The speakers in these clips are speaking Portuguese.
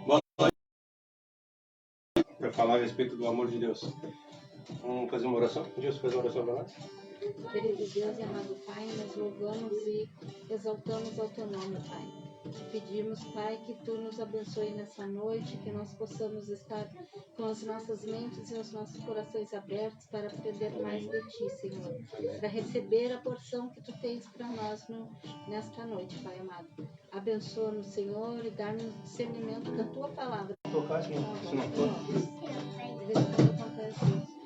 Boa noite. Para falar a respeito do amor de Deus. Vamos fazer uma oração? Deus, faz uma oração para nós. Querido Deus e amado Pai, nós louvamos e exaltamos ao Teu nome, Pai. Pedimos, Pai, que Tu nos abençoe nessa noite, que nós possamos estar com as nossas mentes e os nossos corações abertos para aprender mais de Ti, Senhor. Para receber a porção que Tu tens para nós nesta noite, Pai amado. Abençoa-nos, Senhor, e dá-nos discernimento da Tua palavra. Tocar assim, se não for. De vez em quando acontece isso.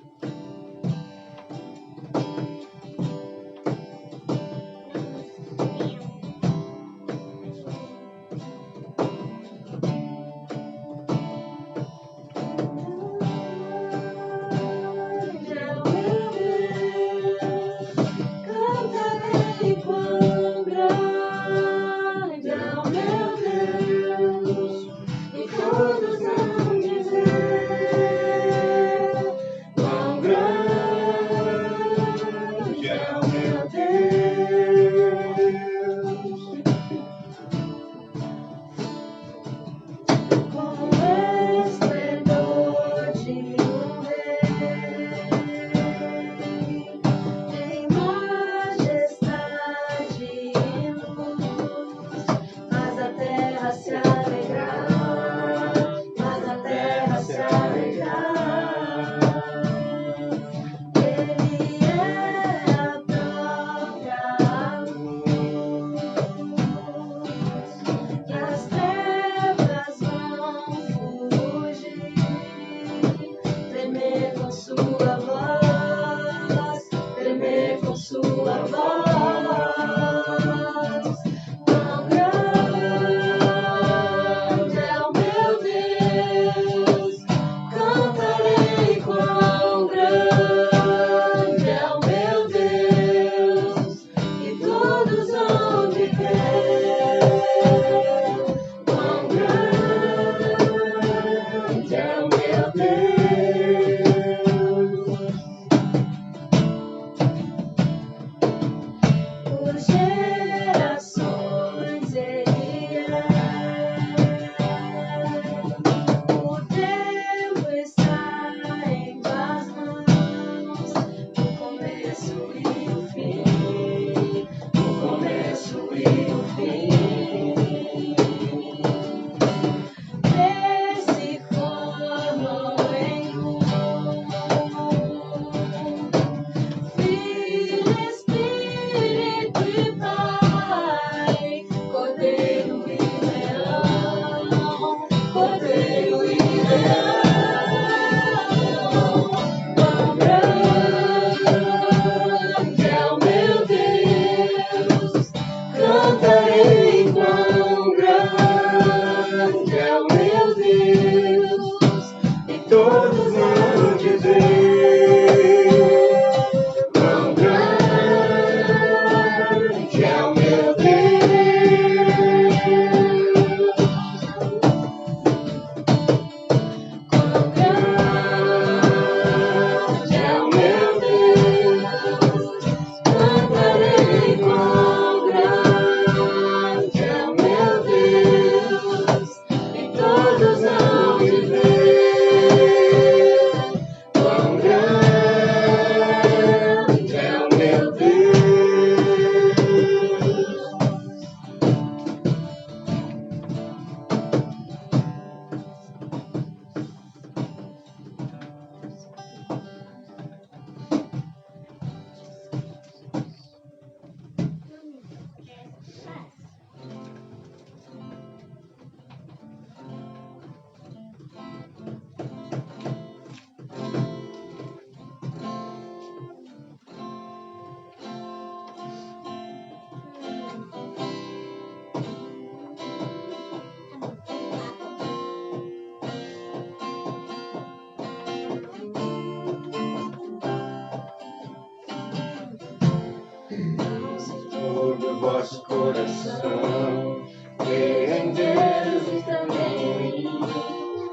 Vosso coração, creia em Deus e também em mim.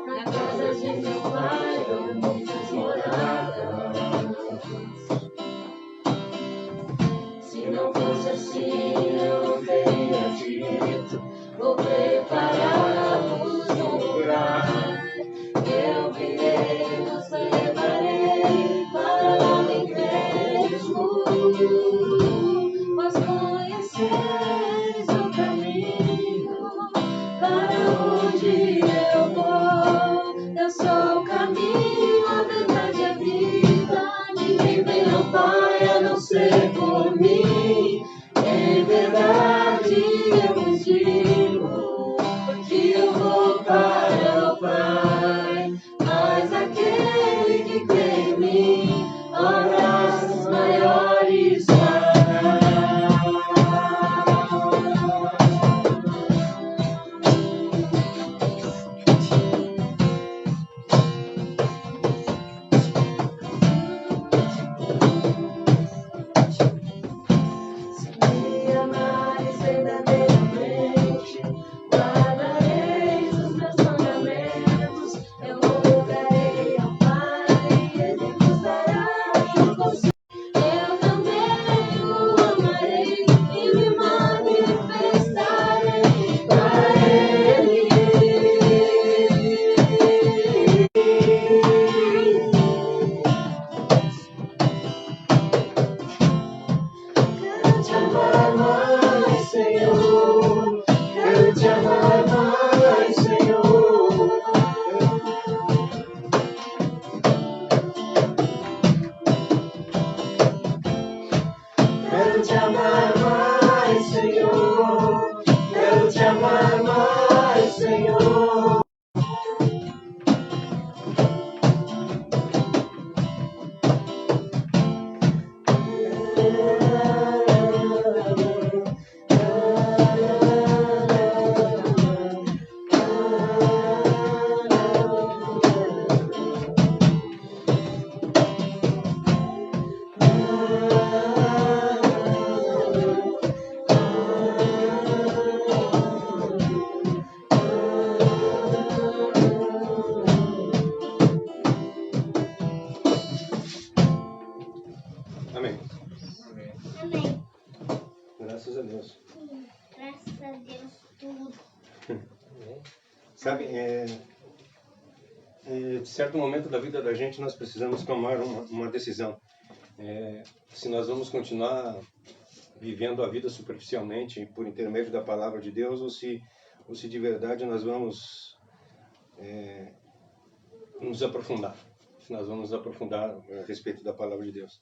Na casa de meu Pai, eu muitas moradas. Se não fosse assim, eu não teria dito. Vou preparar Amém. Amém. Graças a Deus. Graças a Deus, tudo. Sabe, de certo momento da vida da gente nós precisamos tomar uma decisão. Se nós vamos continuar vivendo a vida superficialmente por intermédio da palavra de Deus ou se de verdade nós vamos nos aprofundar. Se nós vamos nos aprofundar a respeito da palavra de Deus.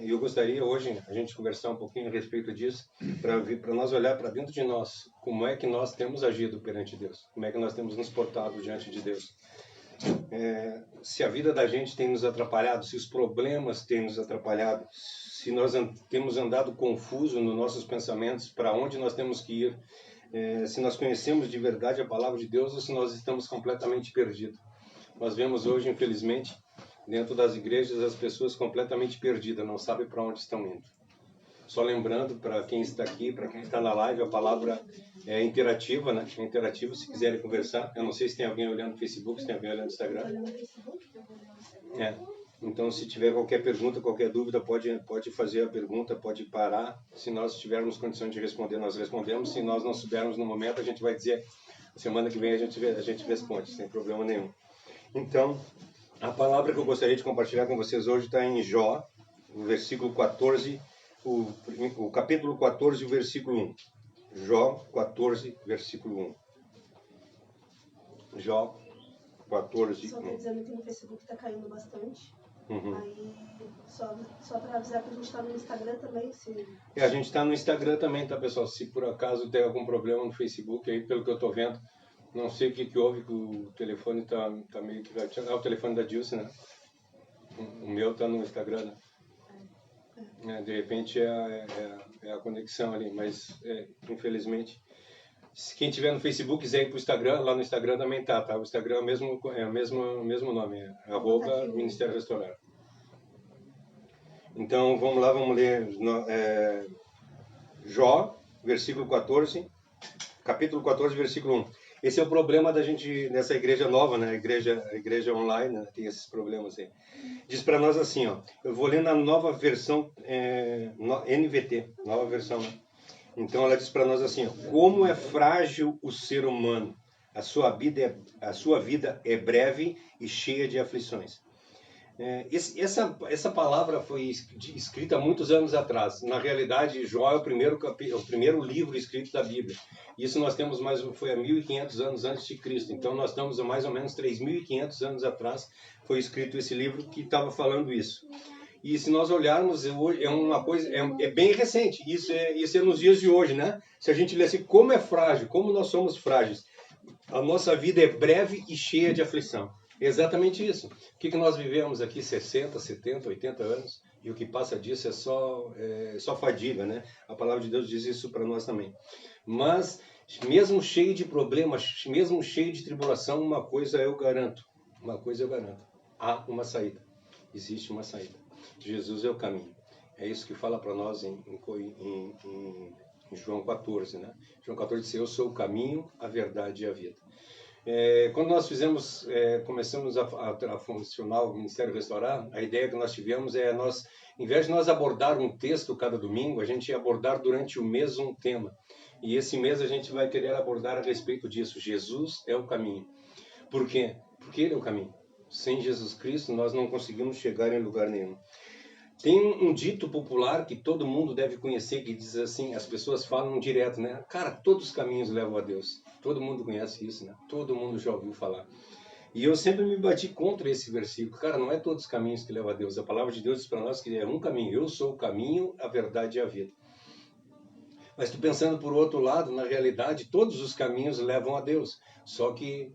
E eu gostaria hoje a gente conversar um pouquinho a respeito disso, para nós olhar para dentro de nós, como é que nós temos agido perante Deus, como é que nós temos nos portado diante de Deus. Se a vida da gente tem nos atrapalhado, se os problemas têm nos atrapalhado, se nós temos andado confuso nos nossos pensamentos, para onde nós temos que ir, se nós conhecemos de verdade a palavra de Deus ou se nós estamos completamente perdidos. Nós vemos hoje, infelizmente, dentro das igrejas, as pessoas completamente perdidas, não sabem para onde estão indo. Só lembrando, para quem está aqui, para quem está na live, a palavra é interativa, né? É interativa, se quiserem conversar. Eu não sei se tem alguém olhando no Facebook, se tem alguém olhando no Instagram. Então, se tiver qualquer pergunta, qualquer dúvida, pode fazer a pergunta, pode parar. Se nós tivermos condições de responder, nós respondemos. Se nós não soubermos no momento, a gente vai dizer, semana que vem a gente responde, sem problema nenhum. Então, a palavra que eu gostaria de compartilhar com vocês hoje está em Jó, no versículo 14, o capítulo 14, o versículo 1. Jó 14, versículo 1. Jó 14, Só 1. estou dizendo que no Facebook está caindo bastante. Uhum. Aí, só para avisar que a gente está no Instagram também. A gente está no Instagram também, tá, pessoal? Se por acaso tem algum problema no Facebook, aí, pelo que eu estou vendo, não sei o que houve, que o telefone está meio que... É o telefone da Dilce, né? O meu está no Instagram, né? De repente é a conexão ali, mas infelizmente... Se quem tiver no Facebook quiser ir para o Instagram, lá no Instagram também tá? O Instagram é o mesmo nome, @ Ministério Restaurar. Então vamos lá, vamos ler Jó, versículo 14, capítulo 14, versículo 1. Esse é o problema da gente nessa igreja nova, né? A igreja online, né? Tem esses problemas aí. Diz para nós assim, ó. Eu vou ler na nova versão NVT, nova versão, né? Então ela diz para nós assim, ó, como é frágil o ser humano, a sua vida é breve e cheia de aflições. Essa palavra foi escrita há muitos anos atrás. Na realidade, Jó é o primeiro livro escrito da Bíblia. Isso nós temos foi há 1.500 anos antes de Cristo. Então nós estamos há mais ou menos 3.500 anos atrás foi escrito esse livro que estava falando isso. E se nós olharmos, é uma coisa, é bem recente. Isso é nos dias de hoje, né? Se a gente ler assim, como é frágil, como nós somos frágeis. A nossa vida é breve e cheia de aflição. É exatamente isso. O que nós vivemos aqui 60, 70, 80 anos e o que passa disso é só fadiga, né? A palavra de Deus diz isso para nós também. Mas, mesmo cheio de problemas, mesmo cheio de tribulação, uma coisa eu garanto. Há uma saída. Existe uma saída. Jesus é o caminho. É isso que fala para nós em João 14, né? João 14 diz, eu sou o caminho, a verdade e a vida. Quando nós começamos a funcionar o Ministério Restaurar, a ideia que nós tivemos em vez de nós abordar um texto cada domingo, a gente ia abordar durante o mês um tema. E esse mês a gente vai querer abordar a respeito disso. Jesus é o caminho. Por quê? Porque Ele é o caminho. Sem Jesus Cristo nós não conseguimos chegar em lugar nenhum. Tem um dito popular que todo mundo deve conhecer, que diz assim, as pessoas falam direto, né? Cara, todos os caminhos levam a Deus. Todo mundo conhece isso, né? Todo mundo já ouviu falar. E eu sempre me bati contra esse versículo. Cara, não é todos os caminhos que levam a Deus. A palavra de Deus diz para nós que é um caminho. Eu sou o caminho, a verdade e a vida. Mas tu pensando por outro lado, na realidade, todos os caminhos levam a Deus. Só que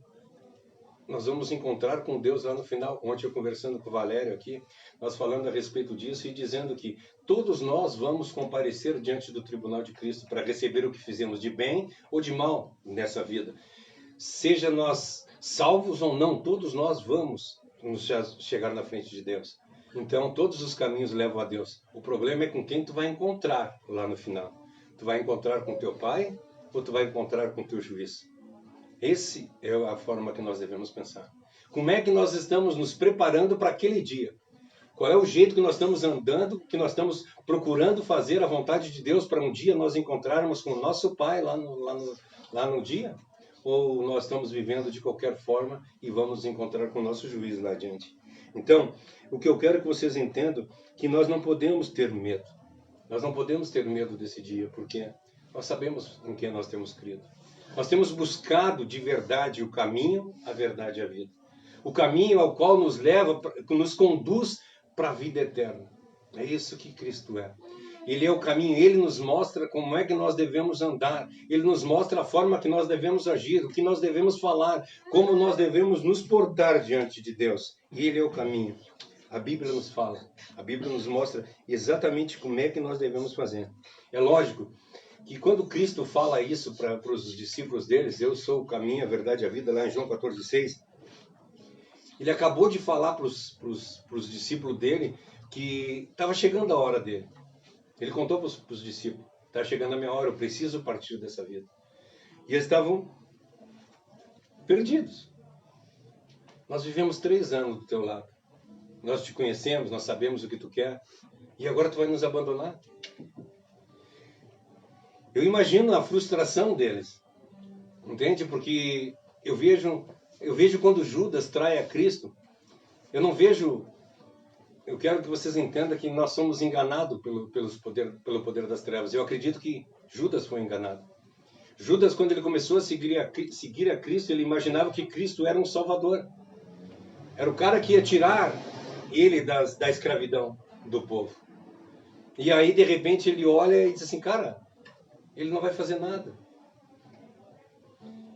nós vamos encontrar com Deus lá no final. Ontem eu conversando com o Valério aqui, nós falando a respeito disso e dizendo que todos nós vamos comparecer diante do tribunal de Cristo para receber o que fizemos de bem ou de mal nessa vida. Seja nós salvos ou não, todos nós vamos chegar na frente de Deus. Então, todos os caminhos levam a Deus. O problema é com quem tu vai encontrar lá no final. Tu vai encontrar com teu pai ou tu vai encontrar com teu juiz? Essa é a forma que nós devemos pensar. Como é que nós estamos nos preparando para aquele dia? Qual é o jeito que nós estamos andando, que nós estamos procurando fazer a vontade de Deus para um dia nós encontrarmos com o nosso pai lá no dia? Ou nós estamos vivendo de qualquer forma e vamos encontrar com o nosso juiz lá adiante? Então, o que eu quero que vocês entendam que nós não podemos ter medo. Nós não podemos ter medo desse dia, porque nós sabemos em quem nós temos crido. Nós temos buscado de verdade o caminho, a verdade e a vida. O caminho ao qual nos leva, nos conduz para a vida eterna. É isso que Cristo é. Ele é o caminho, Ele nos mostra como é que nós devemos andar. Ele nos mostra a forma que nós devemos agir, o que nós devemos falar, como nós devemos nos portar diante de Deus. E Ele é o caminho. A Bíblia nos fala, a Bíblia nos mostra exatamente como é que nós devemos fazer. É lógico que quando Cristo fala isso para os discípulos deles, eu sou o caminho, a verdade e a vida, lá em João 14,6, ele acabou de falar para os discípulos dele que estava chegando a hora dele. Ele contou para os discípulos, está chegando a minha hora, eu preciso partir dessa vida. E eles estavam perdidos. Nós vivemos 3 anos do teu lado. Nós te conhecemos, nós sabemos o que tu quer. E agora tu vai nos abandonar? Eu imagino a frustração deles. Entende? Porque eu vejo quando Judas trai a Cristo. Eu não vejo... Eu quero que vocês entendam que nós somos enganados pelo poder das trevas. Eu acredito que Judas foi enganado. Judas, quando ele começou a seguir a Cristo, ele imaginava que Cristo era um salvador. Era o cara que ia tirar ele da escravidão do povo. E aí, de repente, ele olha e diz assim, cara, ele não vai fazer nada.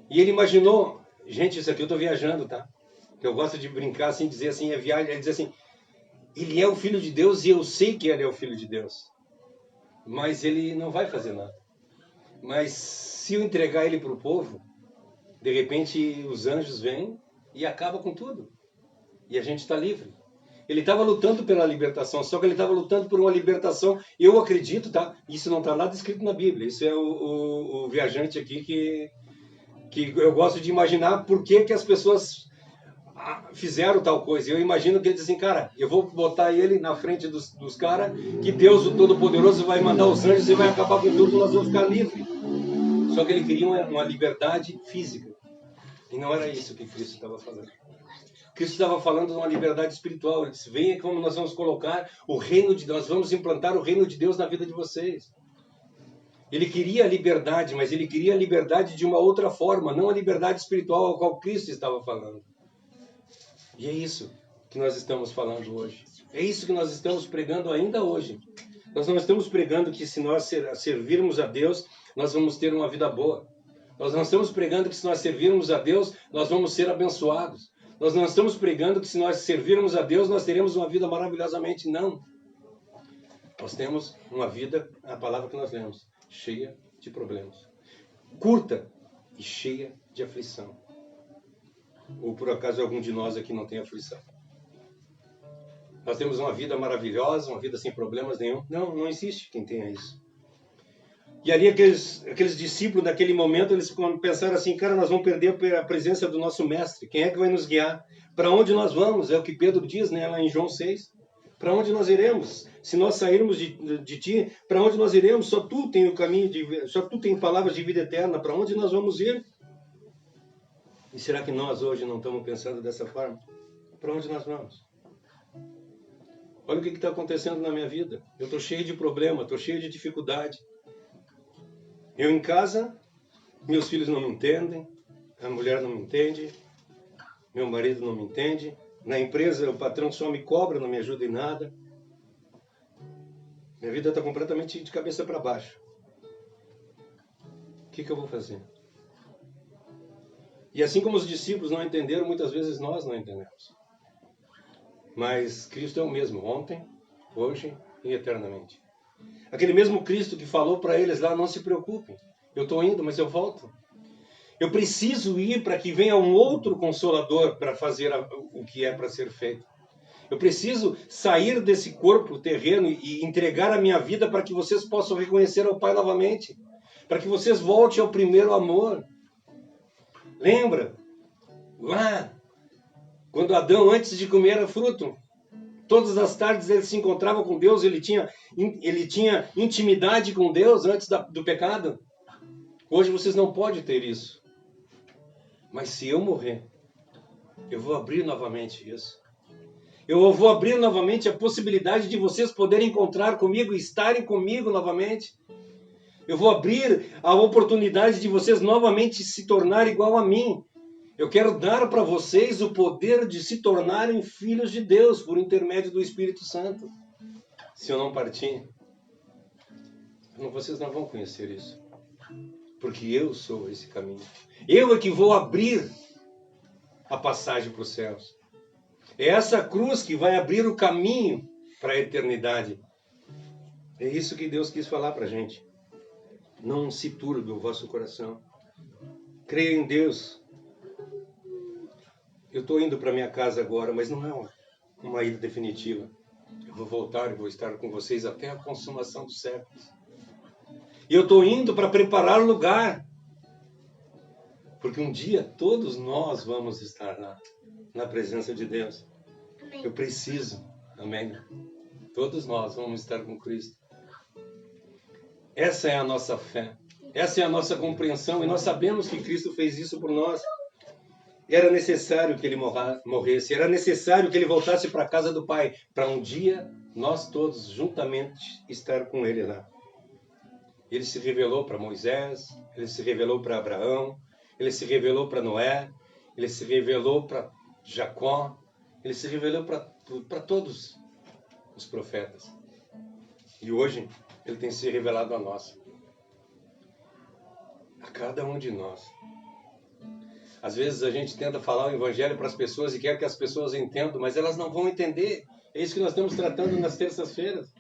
E ele imaginou, gente, isso aqui eu estou viajando, tá? Eu gosto de brincar assim, dizer assim, é viagem, ele diz assim, ele é o Filho de Deus e eu sei que ele é o Filho de Deus. Mas ele não vai fazer nada. Mas se eu entregar ele para o povo, de repente os anjos vêm e acabam com tudo. E a gente está livre. Ele estava lutando pela libertação, só que ele estava lutando por uma libertação, eu acredito, tá? Isso não está nada escrito na Bíblia. Isso é o viajante aqui que eu gosto de imaginar por que as pessoas fizeram tal coisa. Eu imagino que ele diz assim, cara, eu vou botar ele na frente dos caras, que Deus, o Todo-Poderoso, vai mandar os anjos e vai acabar com tudo, nós vamos ficar livres. Só que ele queria uma liberdade física. E não era isso que Cristo estava falando. Cristo estava falando de uma liberdade espiritual. Ele disse, venha como nós vamos colocar o reino de Deus, nós vamos implantar o reino de Deus na vida de vocês. Ele queria a liberdade, mas ele queria a liberdade de uma outra forma, não a liberdade espiritual ao qual Cristo estava falando. E é isso que nós estamos falando hoje. É isso que nós estamos pregando ainda hoje. Nós não estamos pregando que se nós servirmos a Deus, nós vamos ter uma vida boa. Nós não estamos pregando que se nós servirmos a Deus, nós vamos ser abençoados. Nós não estamos pregando que se nós servirmos a Deus, nós teremos uma vida maravilhosamente. Não. Nós temos uma vida, a palavra que nós lemos, cheia de problemas. Curta e cheia de aflição. Ou por acaso algum de nós aqui não tem aflição? Nós temos uma vida maravilhosa, uma vida sem problemas nenhum? Não, não existe quem tenha isso. E ali aqueles discípulos naquele momento, eles pensaram assim, cara, nós vamos perder a presença do nosso mestre. Quem é que vai nos guiar? Para onde nós vamos? É o que Pedro diz, né, lá em João 6. Para onde nós iremos? Se nós sairmos de ti, para onde nós iremos? Só tu tem o caminho, só tu tem palavras de vida eterna. Para onde nós vamos ir? E será que nós hoje não estamos pensando dessa forma? Para onde nós vamos? Olha o que está acontecendo na minha vida. Eu estou cheio de problema, estou cheio de dificuldade. Eu em casa, meus filhos não me entendem, a mulher não me entende, meu marido não me entende. Na empresa, o patrão só me cobra, não me ajuda em nada. Minha vida está completamente de cabeça para baixo. O que eu vou fazer? E assim como os discípulos não entenderam, muitas vezes nós não entendemos. Mas Cristo é o mesmo, ontem, hoje e eternamente. Aquele mesmo Cristo que falou para eles lá, não se preocupem, eu estou indo, mas eu volto. Eu preciso ir para que venha um outro Consolador para fazer o que é para ser feito. Eu preciso sair desse corpo terreno e entregar a minha vida para que vocês possam reconhecer ao Pai novamente. Para que vocês voltem ao primeiro amor. Lembra? Lá, quando Adão, antes de comer o fruto, todas as tardes ele se encontrava com Deus, ele tinha intimidade com Deus antes do pecado. Hoje vocês não podem ter isso. Mas se eu morrer, eu vou abrir novamente isso. Eu vou abrir novamente a possibilidade de vocês poderem encontrar comigo e estarem comigo novamente. Eu vou abrir a oportunidade de vocês novamente se tornarem igual a mim. Eu quero dar para vocês o poder de se tornarem filhos de Deus por intermédio do Espírito Santo. Se eu não partir, vocês não vão conhecer isso. Porque eu sou esse caminho. Eu é que vou abrir a passagem para os céus. É essa cruz que vai abrir o caminho para a eternidade. É isso que Deus quis falar para a gente. Não se turbe o vosso coração. Creia em Deus. Eu estou indo para minha casa agora, mas não é uma ida definitiva. Eu vou voltar e vou estar com vocês até a consumação dos séculos. E eu estou indo para preparar o lugar. Porque um dia todos nós vamos estar lá, na presença de Deus. Eu preciso. Amém? Todos nós vamos estar com Cristo. Essa é a nossa fé. Essa é a nossa compreensão. E nós sabemos que Cristo fez isso por nós. Era necessário que ele morresse. Era necessário que ele voltasse para a casa do Pai. Para um dia, nós todos juntamente estar com ele lá. Ele se revelou para Moisés. Ele se revelou para Abraão. Ele se revelou para Noé. Ele se revelou para Jacó. Ele se revelou para todos os profetas. E hoje, ele tem se revelado a nós. A cada um de nós. Às vezes a gente tenta falar o evangelho para as pessoas e quer que as pessoas entendam, mas elas não vão entender. É isso que nós estamos tratando nas terças-feiras.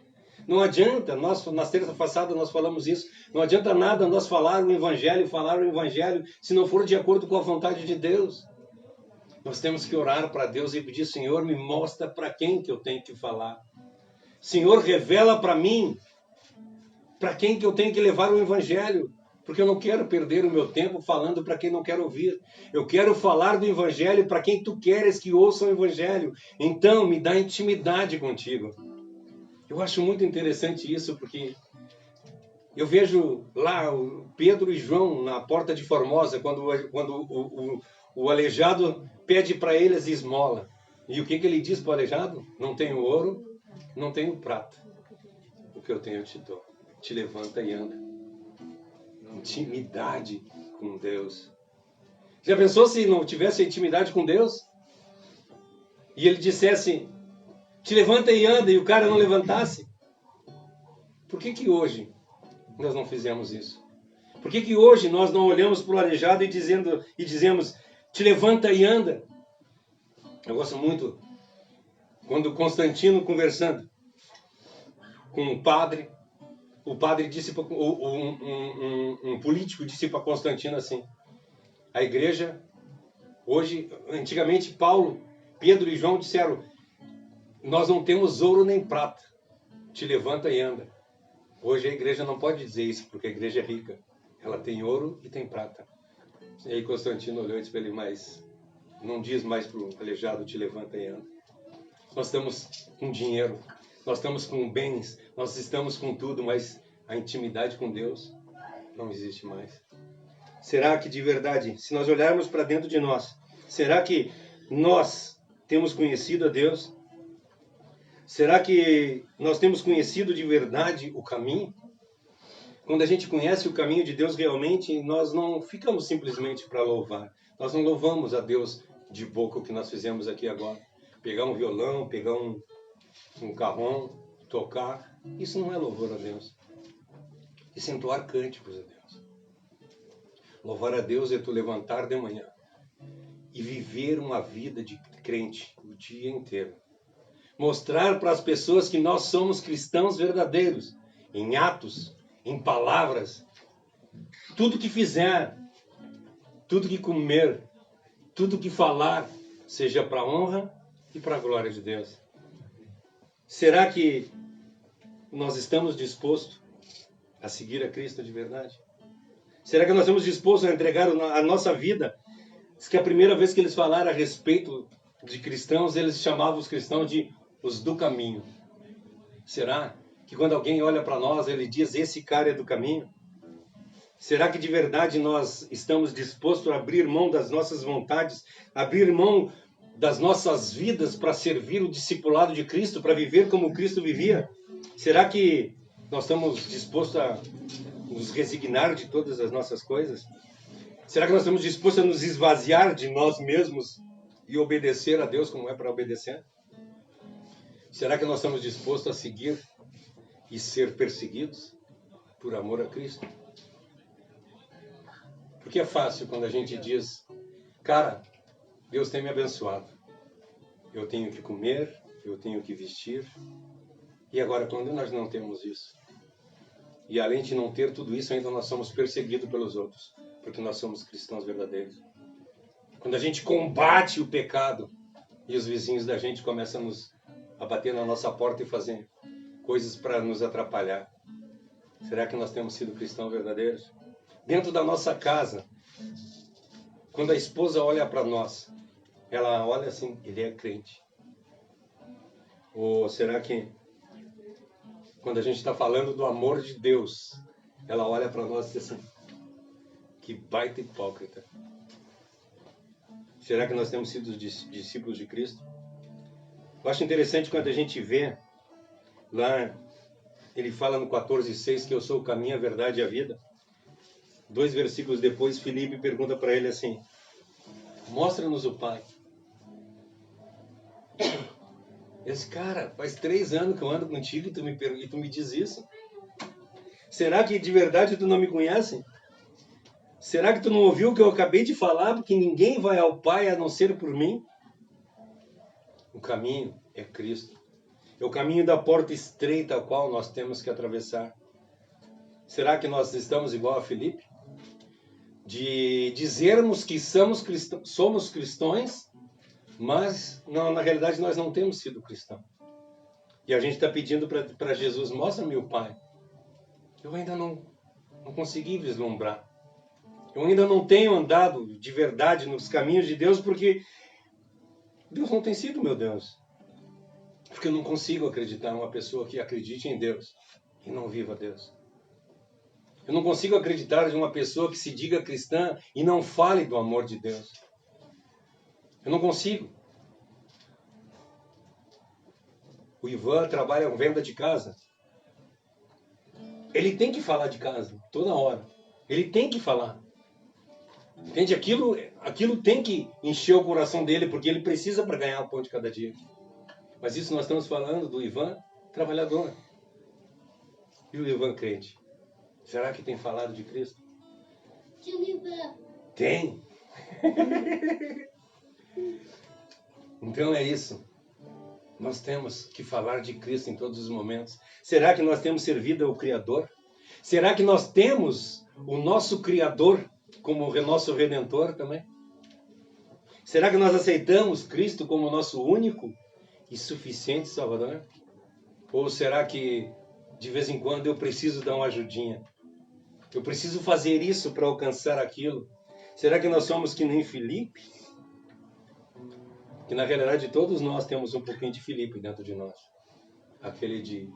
Não adianta, nas terças passadas nós falamos isso, não adianta nada nós falar o evangelho, se não for de acordo com a vontade de Deus. Nós temos que orar para Deus e pedir, Senhor, me mostra para quem que eu tenho que falar. Senhor, revela para mim, para quem que eu tenho que levar o evangelho. Porque eu não quero perder o meu tempo falando para quem não quer ouvir. Eu quero falar do evangelho para quem tu queres que ouça o evangelho. Então, me dá intimidade contigo. Eu acho muito interessante isso, porque eu vejo lá o Pedro e João na porta de Formosa, quando o aleijado pede para eles esmola. E o que ele diz para o aleijado? Não tenho ouro, não tenho prata. O que eu tenho eu te dou. Te levanta e anda. Intimidade com Deus. Já pensou se não tivesse intimidade com Deus? E ele dissesse, te levanta e anda, e o cara não levantasse? Por que hoje nós não fizemos isso? Por que hoje nós não olhamos para o aleijado e dizemos, te levanta e anda? Eu gosto muito quando Constantino conversando com um padre disse, um político disse para Constantino assim, a igreja, hoje, antigamente Pedro e João disseram, nós não temos ouro nem prata, te levanta e anda. Hoje a igreja não pode dizer isso, porque a igreja é rica, ela tem ouro e tem prata. E aí Constantino olhou e disse para ele, mas não diz mais para o aleijado, te levanta e anda. Nós estamos com dinheiro, nós estamos com bens, nós estamos com tudo, mas a intimidade com Deus não existe mais. Será que de verdade, se nós olharmos para dentro de nós, será que nós temos conhecido a Deus? Será que nós temos conhecido de verdade o caminho? Quando a gente conhece o caminho de Deus realmente, nós não ficamos simplesmente para louvar. Nós não louvamos a Deus de boca, o que nós fizemos aqui agora. Pegar um violão, pegar um carrom, tocar. Isso não é louvor a Deus. Isso é entoar cânticos a Deus. Louvar a Deus é tu levantar de manhã e viver uma vida de crente o dia inteiro. Mostrar para as pessoas que nós somos cristãos verdadeiros, em atos, em palavras, tudo que fizer, tudo que comer, tudo que falar, seja para a honra e para a glória de Deus. Será que nós estamos dispostos a seguir a Cristo de verdade? Será que nós estamos dispostos a entregar a nossa vida? Diz que a primeira vez que eles falaram a respeito de cristãos, eles chamavam os cristãos de os do caminho. Será que quando alguém olha para nós, ele diz, esse cara é do caminho? Será que de verdade nós estamos dispostos a abrir mão das nossas vontades, abrir mão das nossas vidas para servir o discipulado de Cristo, para viver como Cristo vivia? Será que nós estamos dispostos a nos resignar de todas as nossas coisas? Será que nós estamos dispostos a nos esvaziar de nós mesmos e obedecer a Deus como é para obedecer? Será que nós estamos dispostos a seguir e ser perseguidos por amor a Cristo? Porque é fácil quando a gente diz, cara, Deus tem me abençoado. Eu tenho que comer, eu tenho que vestir. E agora, quando nós não temos isso? E além de não ter tudo isso, ainda nós somos perseguidos pelos outros, porque nós somos cristãos verdadeiros. Quando a gente combate o pecado e os vizinhos da gente começam a bater na nossa porta e fazer coisas para nos atrapalhar. Será que nós temos sido cristãos verdadeiros? Dentro da nossa casa, quando a esposa olha para nós, ela olha assim, ele é crente. Ou será que quando a gente está falando do amor de Deus, ela olha para nós e diz assim, que baita hipócrita. Será que nós temos sido discípulos de Cristo? Eu acho interessante quando a gente vê, lá, ele fala no 14:6 que eu sou o caminho, a verdade e a vida. 2 versículos depois, Filipe pergunta para ele assim, mostra-nos o Pai. Esse cara, faz 3 anos que eu ando contigo e tu me diz isso? Será que de verdade tu não me conhece? Será que tu não ouviu o que eu acabei de falar? Porque ninguém vai ao Pai a não ser por mim. O caminho é Cristo. É o caminho da porta estreita a qual nós temos que atravessar. Será que nós estamos igual a Filipe? De dizermos que somos cristãos, mas não, na realidade nós não temos sido cristãos. E a gente está pedindo para Jesus, mostra-me o Pai. Eu ainda não consegui vislumbrar. Eu ainda não tenho andado de verdade nos caminhos de Deus, porque Deus não tem sido meu Deus. Porque eu não consigo acreditar em uma pessoa que acredite em Deus e não viva Deus. Eu não consigo acreditar em uma pessoa que se diga cristã e não fale do amor de Deus. Eu não consigo. O Ivan trabalha com venda de casa. Ele tem que falar de casa toda hora. Ele tem que falar. Entende? Aquilo tem que encher o coração dele, porque ele precisa para ganhar o pão de cada dia. Mas isso nós estamos falando do Ivan trabalhador. E o Ivan crente? Será que tem falado de Cristo? Tem. Então é isso. Nós temos que falar de Cristo em todos os momentos. Será que nós temos servido ao Criador? Será que nós temos o nosso Criador como o nosso Redentor também? Será que nós aceitamos Cristo como nosso único e suficiente Salvador? Ou será que de vez em quando eu preciso dar uma ajudinha? Eu preciso fazer isso para alcançar aquilo? Será que nós somos que nem Filipe? Que na realidade todos nós temos um pouquinho de Filipe dentro de nós. Aquele de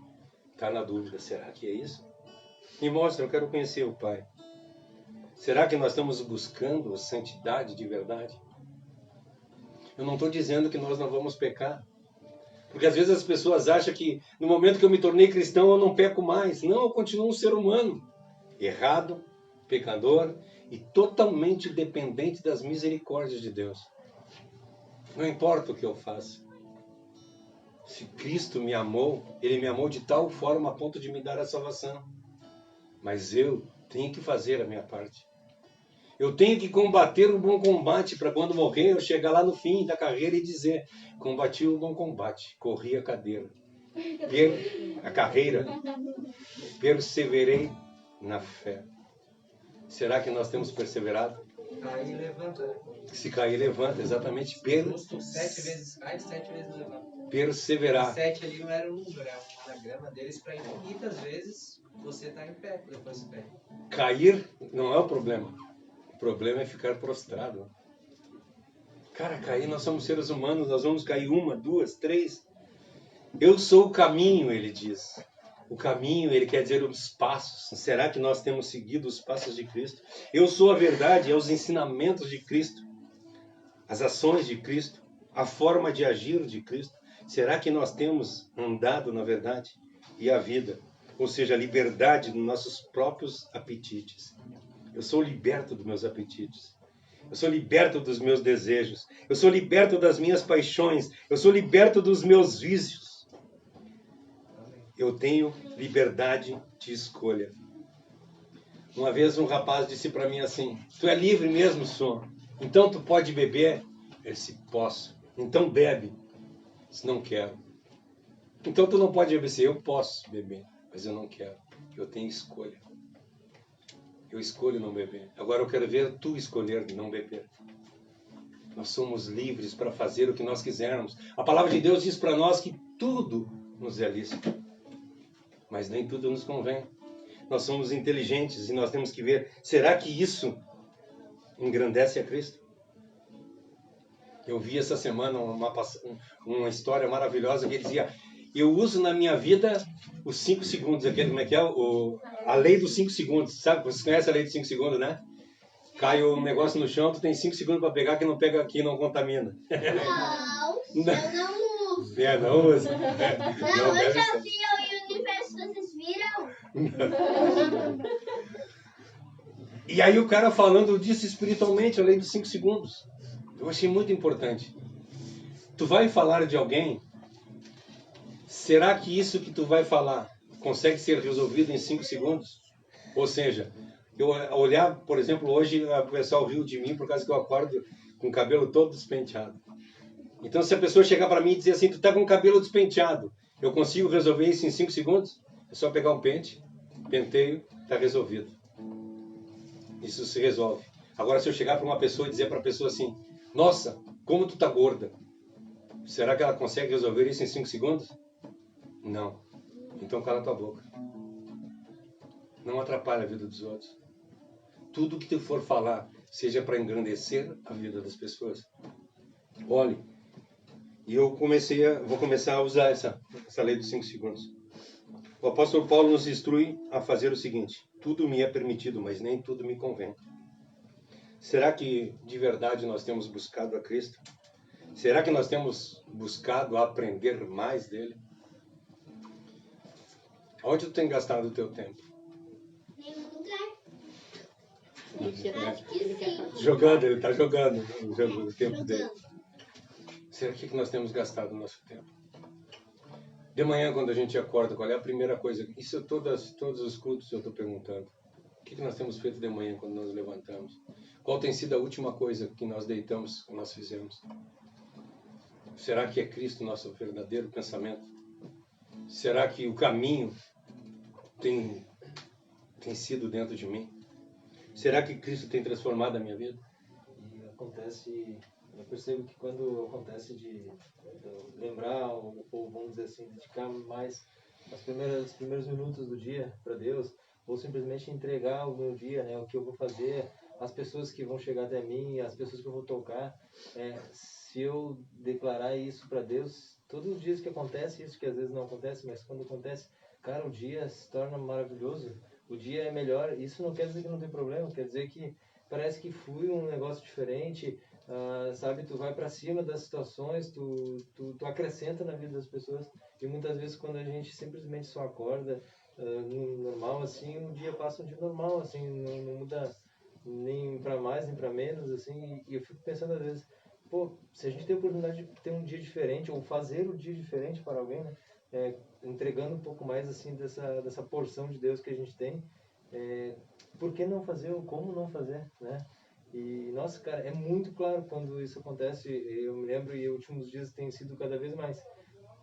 estar na dúvida, será que é isso? Me mostra, eu quero conhecer o Pai. Será que nós estamos buscando a santidade de verdade? Eu não estou dizendo que nós não vamos pecar. Porque às vezes as pessoas acham que no momento que eu me tornei cristão eu não peco mais. Não, eu continuo um ser humano. Errado, pecador e totalmente dependente das misericórdias de Deus. Não importa o que eu faça. Se Cristo me amou, Ele me amou de tal forma a ponto de me dar a salvação. Mas eu tenho que fazer a minha parte. Eu tenho que combater o bom combate para quando morrer eu chegar lá no fim da carreira e dizer: combati o bom combate, corri a carreira, perseverei na fé. Será que nós temos perseverado? Cair, levanta. Se cair, levanta, exatamente. 7 vezes cai, 7 vezes levanta. Perseverar. 7 ali não era um número, era um anagrama deles para infinitas vezes você estar em pé depois do pé. Cair não é o problema. O problema é ficar prostrado. Cara, cair, nós somos seres humanos, nós vamos cair 1, 2, 3. Eu sou o caminho, ele diz. O caminho, ele quer dizer os passos. Será que nós temos seguido os passos de Cristo? Eu sou a verdade, é os ensinamentos de Cristo, as ações de Cristo, a forma de agir de Cristo. Será que nós temos andado na verdade e a vida? Ou seja, a liberdade dos nossos próprios apetites. Eu sou liberto dos meus apetites. Eu sou liberto dos meus desejos. Eu sou liberto das minhas paixões. Eu sou liberto dos meus vícios. Eu tenho liberdade de escolha. Uma vez um rapaz disse para mim assim: tu é livre mesmo, senhor? Então tu pode beber? Eu disse: posso. Então bebe. Eu disse: não quero. Então tu não pode beber? Eu posso beber, mas eu não quero. Eu tenho escolha. Eu escolho não beber. Agora eu quero ver tu escolher não beber. Nós somos livres para fazer o que nós quisermos. A palavra de Deus diz para nós que tudo nos é lícito, mas nem tudo nos convém. Nós somos inteligentes e nós temos que ver, será que isso engrandece a Cristo? Eu vi essa semana uma história maravilhosa que dizia: eu uso na minha vida os 5 segundos, aquele, como é que é? A lei dos 5 segundos, sabe? Vocês conhecem a lei dos 5 segundos, né? Cai um negócio no chão, tu tem 5 segundos para pegar, que não pega aqui, não contamina. Não, eu não uso. Não usa. Não, eu já vi o universo, vocês viram? E aí o cara falando disso espiritualmente, a lei dos 5 segundos. Eu achei muito importante. Tu vai falar de alguém, será que isso que tu vai falar consegue ser resolvido em 5 segundos? Ou seja, eu olhar, por exemplo, hoje o pessoal riu de mim por causa que eu acordo com o cabelo todo despenteado. Então se a pessoa chegar para mim e dizer assim: tu tá com o cabelo despenteado, eu consigo resolver isso em 5 segundos? É só pegar um pente, penteio, tá resolvido. Isso se resolve. Agora se eu chegar para uma pessoa e dizer para a pessoa assim: nossa, como tu tá gorda, será que ela consegue resolver isso em 5 segundos? Não. Então cala tua boca. Não atrapalha a vida dos outros. Tudo que tu for falar, seja para engrandecer a vida das pessoas. Olhe, e eu vou começar a usar essa lei dos 5 segundos. O apóstolo Paulo nos instrui a fazer o seguinte: tudo me é permitido, mas nem tudo me convém. Será que de verdade nós temos buscado a Cristo? Será que nós temos buscado aprender mais dele? Onde tu tem gastado o teu tempo? Nenhum lugar. Acho que sim. Jogando, ele está jogando o tempo dele. Será que nós temos gastado o nosso tempo? De manhã, quando a gente acorda, qual é a primeira coisa? Isso todos os cultos eu estou perguntando. O que nós temos feito de manhã quando nós levantamos? Qual tem sido a última coisa que nós deitamos, que nós fizemos? Será que é Cristo nosso verdadeiro pensamento? Será que o caminho tem sido dentro de mim? Será que Cristo tem transformado a minha vida? E acontece, eu percebo que quando acontece de lembrar, ou vamos dizer assim, dedicar mais os primeiros minutos do dia para Deus, ou simplesmente entregar o meu dia, né, o que eu vou fazer, as pessoas que vão chegar até mim, as pessoas que eu vou tocar, se eu declarar isso para Deus, todos os dias que acontece isso, que às vezes não acontece, mas quando acontece, cara, o dia se torna maravilhoso, o dia é melhor. Isso não quer dizer que não tem problema, quer dizer que parece que flui um negócio diferente, sabe? Tu vai para cima das situações, tu acrescenta na vida das pessoas. E muitas vezes quando a gente simplesmente só acorda normal, assim, um dia passa um dia normal, assim, não muda nem para mais nem para menos, assim. E eu fico pensando às vezes, pô, se a gente tem a oportunidade de ter um dia diferente ou fazer o dia diferente para alguém, né? Entregando um pouco mais assim dessa porção de Deus que a gente tem, por que não fazer ou como não fazer, né? E nossa, cara, é muito claro quando isso acontece. Eu me lembro, e os últimos dias tem sido cada vez mais.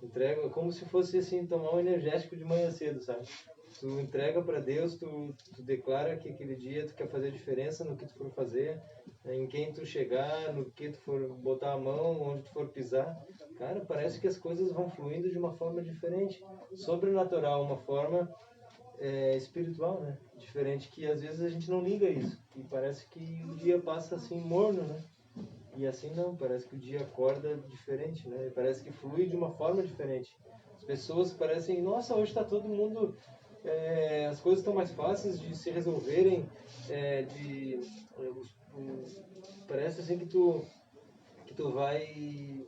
Entrega como se fosse assim, tomar um energético de manhã cedo, sabe? Tu entrega para Deus, tu declara que aquele dia tu quer fazer diferença no que tu for fazer, em quem tu chegar, no que tu for botar a mão, onde tu for pisar. Cara, parece que as coisas vão fluindo de uma forma diferente, sobrenatural, uma forma espiritual, né? Diferente, que às vezes a gente não liga isso. E parece que o dia passa assim morno, né? E assim não, parece que o dia acorda diferente, né? Parece que flui de uma forma diferente. As pessoas parecem, nossa, hoje está todo mundo, as coisas estão mais fáceis de se resolverem, parece assim que tu vai,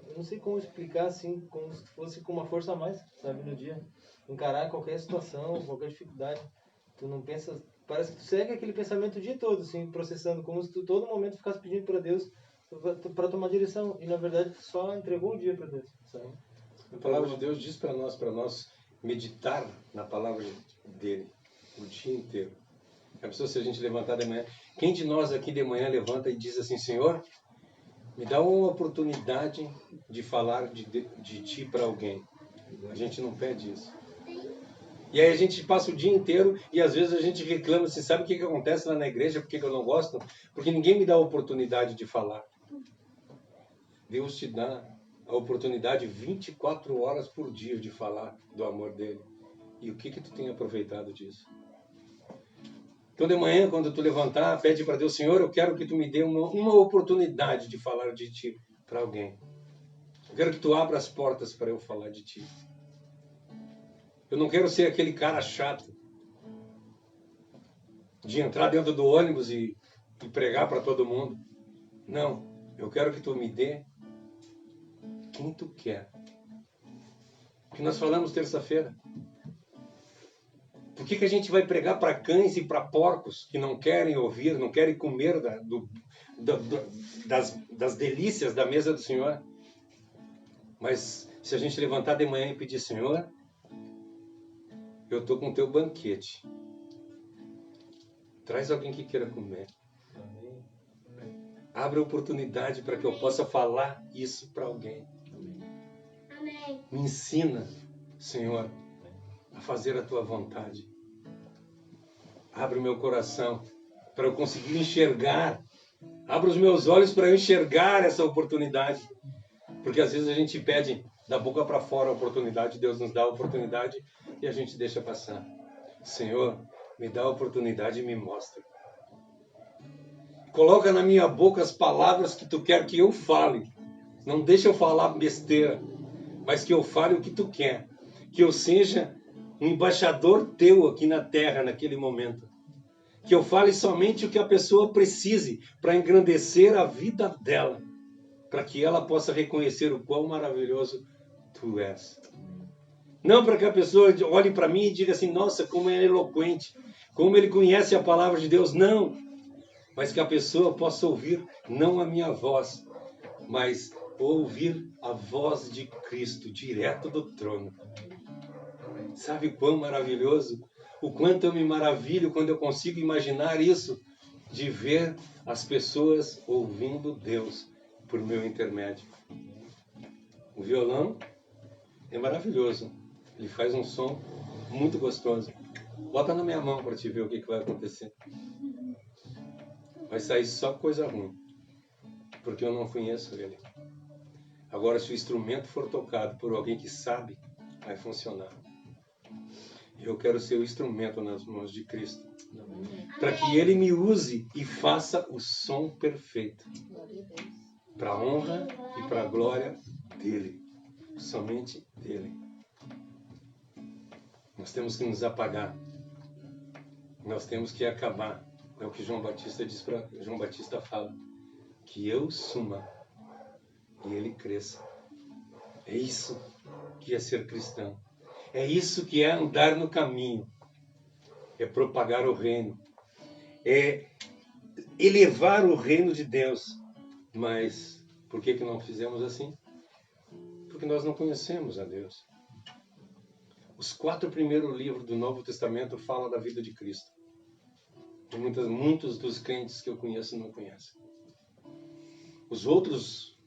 eu não sei como explicar, assim, como se fosse com uma força a mais, sabe, no dia. Encarar qualquer situação, qualquer dificuldade. Tu não pensa, parece que tu segue aquele pensamento o dia todo, assim, processando, como se tu todo momento ficasse pedindo para Deus para tomar direção. E na verdade tu só entregou o dia para Deus, sabe? A palavra de Deus diz para nós meditar na palavra dele o dia inteiro. É preciso, se a gente levantar de manhã. Quem de nós aqui de manhã levanta e diz assim: Senhor, me dá uma oportunidade de falar de ti para alguém? A gente não pede isso. E aí a gente passa o dia inteiro e às vezes a gente reclama assim, sabe o que acontece lá na igreja? Por que eu não gosto? Porque ninguém me dá a oportunidade de falar. Deus te dá a oportunidade 24 horas por dia de falar do amor dele. E o que tu tem aproveitado disso? Então de manhã, quando tu levantar, pede para Deus: Senhor, eu quero que tu me dê uma oportunidade de falar de ti para alguém. Eu quero que tu abra as portas para eu falar de ti. Eu não quero ser aquele cara chato de entrar dentro do ônibus e pregar para todo mundo. Não, eu quero que tu me dê quem tu quer. O que nós falamos terça-feira. Por que a gente vai pregar para cães e para porcos que não querem ouvir, não querem comer das delícias da mesa do Senhor? Mas se a gente levantar de manhã e pedir: Senhor, eu estou com o teu banquete. Traz alguém que queira comer. Abre a oportunidade para que eu possa falar isso para alguém. Amém. Me ensina, Senhor, a fazer a tua vontade. Abre o meu coração para eu conseguir enxergar. Abre os meus olhos para eu enxergar essa oportunidade. Porque às vezes a gente pede da boca para fora a oportunidade, Deus nos dá a oportunidade e a gente deixa passar. Senhor, me dá a oportunidade e me mostra. Coloca na minha boca as palavras que tu quer que eu fale. Não deixa eu falar besteira, mas que eu fale o que tu quer. Que eu seja um embaixador teu aqui na terra naquele momento. Que eu fale somente o que a pessoa precise para engrandecer a vida dela. Para que ela possa reconhecer o quão maravilhoso tu és. Não para que a pessoa olhe para mim e diga assim: nossa, como é eloquente, como ele conhece a palavra de Deus. Não, mas que a pessoa possa ouvir não a minha voz, mas ouvir a voz de Cristo direto do trono. Sabe quão maravilhoso? O quanto eu me maravilho quando eu consigo imaginar isso, de ver as pessoas ouvindo Deus por meu intermédio. O violão é maravilhoso. Ele faz um som muito gostoso. Bota na minha mão para te ver o que vai acontecer. Vai sair só coisa ruim, porque eu não conheço ele. Agora, se o instrumento for tocado por alguém que sabe, vai funcionar. Eu quero ser o instrumento nas mãos de Cristo. para que Ele me use e faça o som perfeito, Glória a Deus. para a honra e para a glória dEle, somente dEle. Nós temos que nos apagar, nós temos que acabar. É o que João Batista fala, que eu suma e Ele cresça. É isso que é ser cristão. É isso que é andar no caminho. É propagar o reino. É elevar o reino de Deus. Mas por que não fizemos assim? Porque nós não conhecemos a Deus. Os 4 primeiros livros do Novo Testamento falam da vida de Cristo. E muitos dos crentes que eu conheço não conhecem. Os outros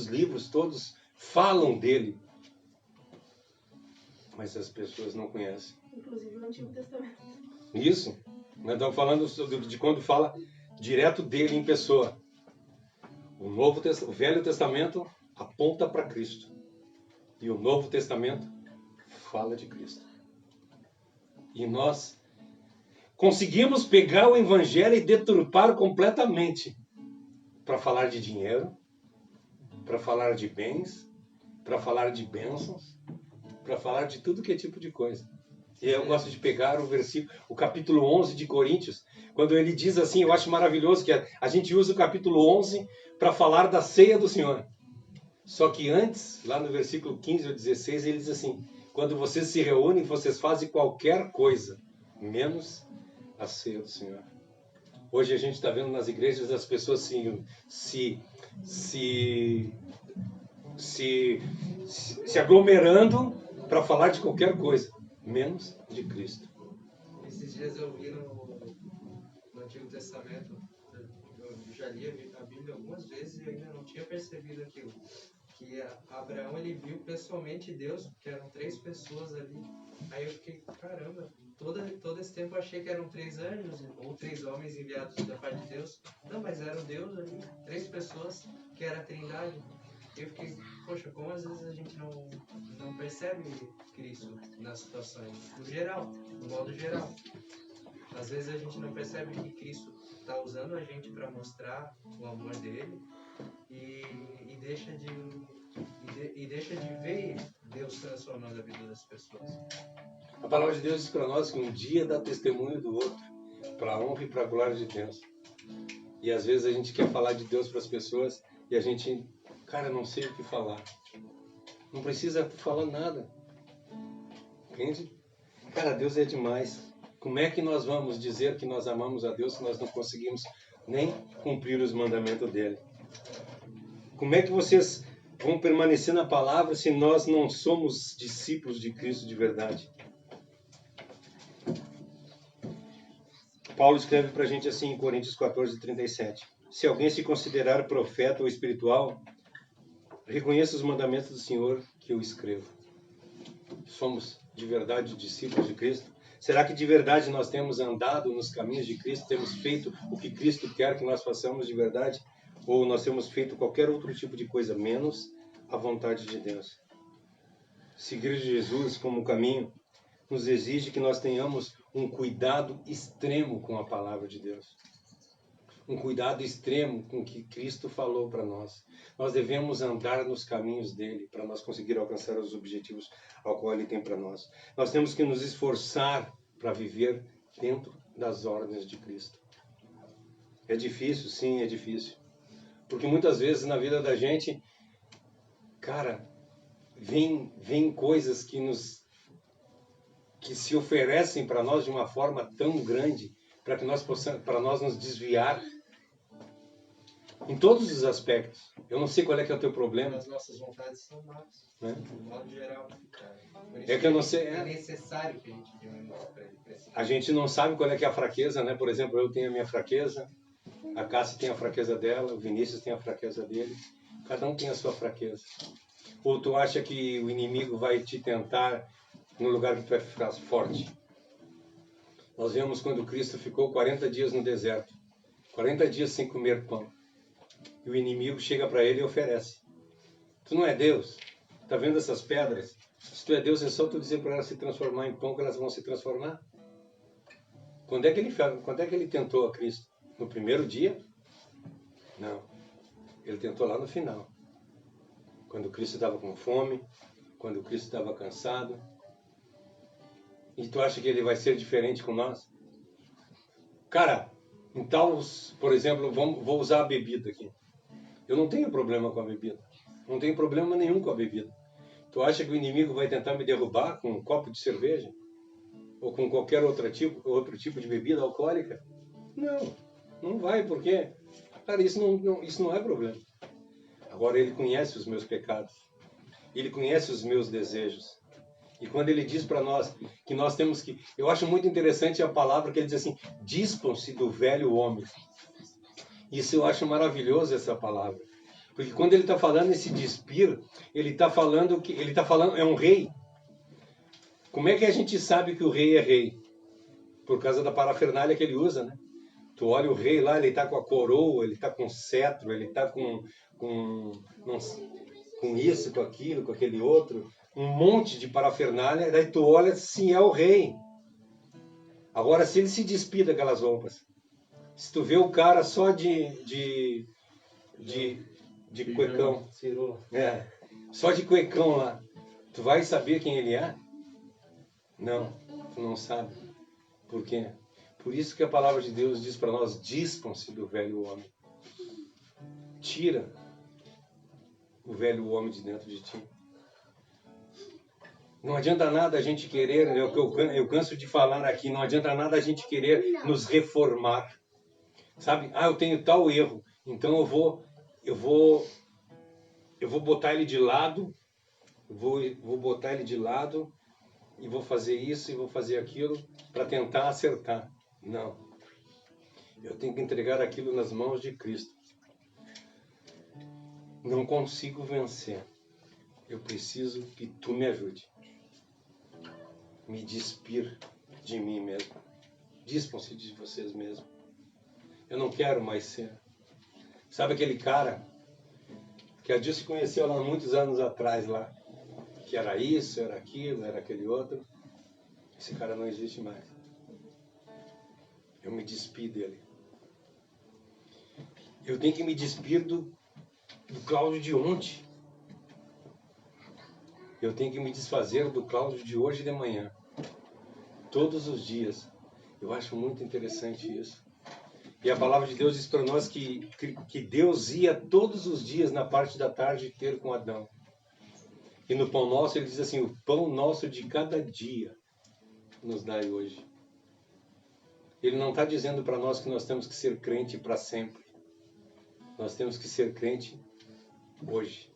livros todos falam dele, mas as pessoas não conhecem. Inclusive o Antigo Testamento. Isso. Nós estamos falando de quando fala direto dele em pessoa. O Velho Testamento aponta para Cristo. E o Novo Testamento fala de Cristo. E nós conseguimos pegar o Evangelho e deturpar completamente para falar de dinheiro, para falar de bens, para falar de bênçãos, para falar de tudo que é tipo de coisa. E eu gosto de pegar o capítulo 11 de Coríntios, quando ele diz assim, eu acho maravilhoso que a gente usa o capítulo 11 para falar da ceia do Senhor. Só que antes, lá no versículo 15 ou 16, ele diz assim, quando vocês se reúnem, vocês fazem qualquer coisa, menos a ceia do Senhor. Hoje a gente está vendo nas igrejas as pessoas se aglomerando para falar de qualquer coisa, menos de Cristo. Esses dias eu vi no Antigo Testamento, eu já li a Bíblia algumas vezes e ainda não tinha percebido aquilo. Que Abraão, ele viu pessoalmente Deus, que eram 3 pessoas ali. Aí eu fiquei, caramba, todo esse tempo eu achei que eram 3 anjos ou 3 homens enviados da parte de Deus. Não, mas era o Deus ali, 3 pessoas, que era a Trindade. Eu fiquei, poxa, como às vezes a gente não percebe Cristo nas situações, no modo geral. Às vezes a gente não percebe que Cristo está usando a gente para mostrar o amor dele e deixa de ver Deus transformando a vida das pessoas. A palavra de Deus diz para nós que um dia dá testemunho do outro, para a honra e para a glória de Deus. E às vezes a gente quer falar de Deus para as pessoas e a gente, cara, não sei o que falar. Não precisa falar nada. Entende? Cara, Deus é demais. Como é que nós vamos dizer que nós amamos a Deus se nós não conseguimos nem cumprir os mandamentos dele? Como é que vocês vão permanecer na palavra se nós não somos discípulos de Cristo de verdade? Paulo escreve para a gente assim em Coríntios 14:37. Se alguém se considerar profeta ou espiritual, reconheça os mandamentos do Senhor que eu escrevo. Somos de verdade discípulos de Cristo? Será que de verdade nós temos andado nos caminhos de Cristo? Temos feito o que Cristo quer que nós façamos de verdade? Ou nós temos feito qualquer outro tipo de coisa, menos a vontade de Deus? Seguir Jesus como caminho nos exige que nós tenhamos um cuidado extremo com a palavra de Deus. Um cuidado extremo com o que Cristo falou para nós. Nós devemos andar nos caminhos dele para nós conseguir alcançar os objetivos ao qual ele tem para nós. Nós temos que nos esforçar para viver dentro das ordens de Cristo. É difícil? Sim, é difícil. Porque muitas vezes na vida da gente, cara, vem coisas que se oferecem para nós de uma forma tão grande para nós nos desviar em todos os aspectos. Eu não sei qual é que é o teu problema. As nossas vontades são más, né? De modo geral. Por isso É que eu não sei. É necessário que a gente diminua para ele crescer. A gente não sabe qual é que é a fraqueza, né? Por exemplo, eu tenho a minha fraqueza, a Cássia tem a fraqueza dela, o Vinícius tem a fraqueza dele. Cada um tem a sua fraqueza. Ou tu acha que o inimigo vai te tentar no lugar que tu vai ficar forte? Nós vemos quando Cristo ficou 40 dias no deserto, 40 dias sem comer pão. E o inimigo chega para ele e oferece. Tu não é Deus? Está vendo essas pedras? Se tu é Deus, é só tu dizer para elas se transformar em pão que elas vão se transformar. Quando é que ele tentou a Cristo? No primeiro dia? Não. Ele tentou lá no final. Quando Cristo estava com fome, quando Cristo estava cansado. E tu acha que ele vai ser diferente com nós? Cara, então, por exemplo, vou usar a bebida aqui. Eu não tenho problema com a bebida. Não tenho problema nenhum com a bebida. Tu acha que o inimigo vai tentar me derrubar com um copo de cerveja? Ou com qualquer outro tipo de bebida alcoólica? Não, não vai, porque, cara, isso não é problema. Agora, ele conhece os meus pecados. Ele conhece os meus desejos. E quando ele diz para nós que nós temos que... Eu acho muito interessante a palavra que ele diz assim, dispam-se do velho homem. Isso eu acho maravilhoso, essa palavra. Porque quando ele está falando esse despir, ele está falando, é um rei. Como é que a gente sabe que o rei é rei? Por causa da parafernália que ele usa, né? Tu olha o rei lá, ele está com a coroa, ele está com o cetro, ele está com isso, com aquilo, com aquele outro. Um monte de parafernália, daí tu olha, sim, é o rei. Agora, se ele se despir daquelas roupas, se tu vê o cara só de cuecão, só de cuecão lá, tu vai saber quem ele é? Não, tu não sabe. Por quê? Por isso que a palavra de Deus diz para nós, dispam-se do velho homem. Tira o velho homem de dentro de ti. Não adianta nada a gente querer, é o que eu canso de falar aqui, não adianta nada a gente querer nos reformar. Sabe? Eu tenho tal erro, então eu vou botar ele de lado, vou botar ele de lado e vou fazer isso e vou fazer aquilo para tentar acertar. Não. Eu tenho que entregar aquilo nas mãos de Cristo. Não consigo vencer. Eu preciso que tu me ajude. Me despir de mim mesmo. Dispam-se de vocês mesmos. Eu não quero mais ser. Sabe aquele cara que a Gil se conheceu lá muitos anos atrás lá? Que era isso, era aquilo, era aquele outro. Esse cara não existe mais. Eu me despi dele. Eu tenho que me despir do Cláudio de ontem. Eu tenho que me desfazer do Cláudio de hoje e de manhã. Todos os dias. Eu acho muito interessante isso. E a palavra de Deus diz para nós que Deus ia todos os dias na parte da tarde ter com Adão. E no pão nosso ele diz assim, o pão nosso de cada dia nos dai hoje. Ele não está dizendo para nós que nós temos que ser crente para sempre. Nós temos que ser crente hoje.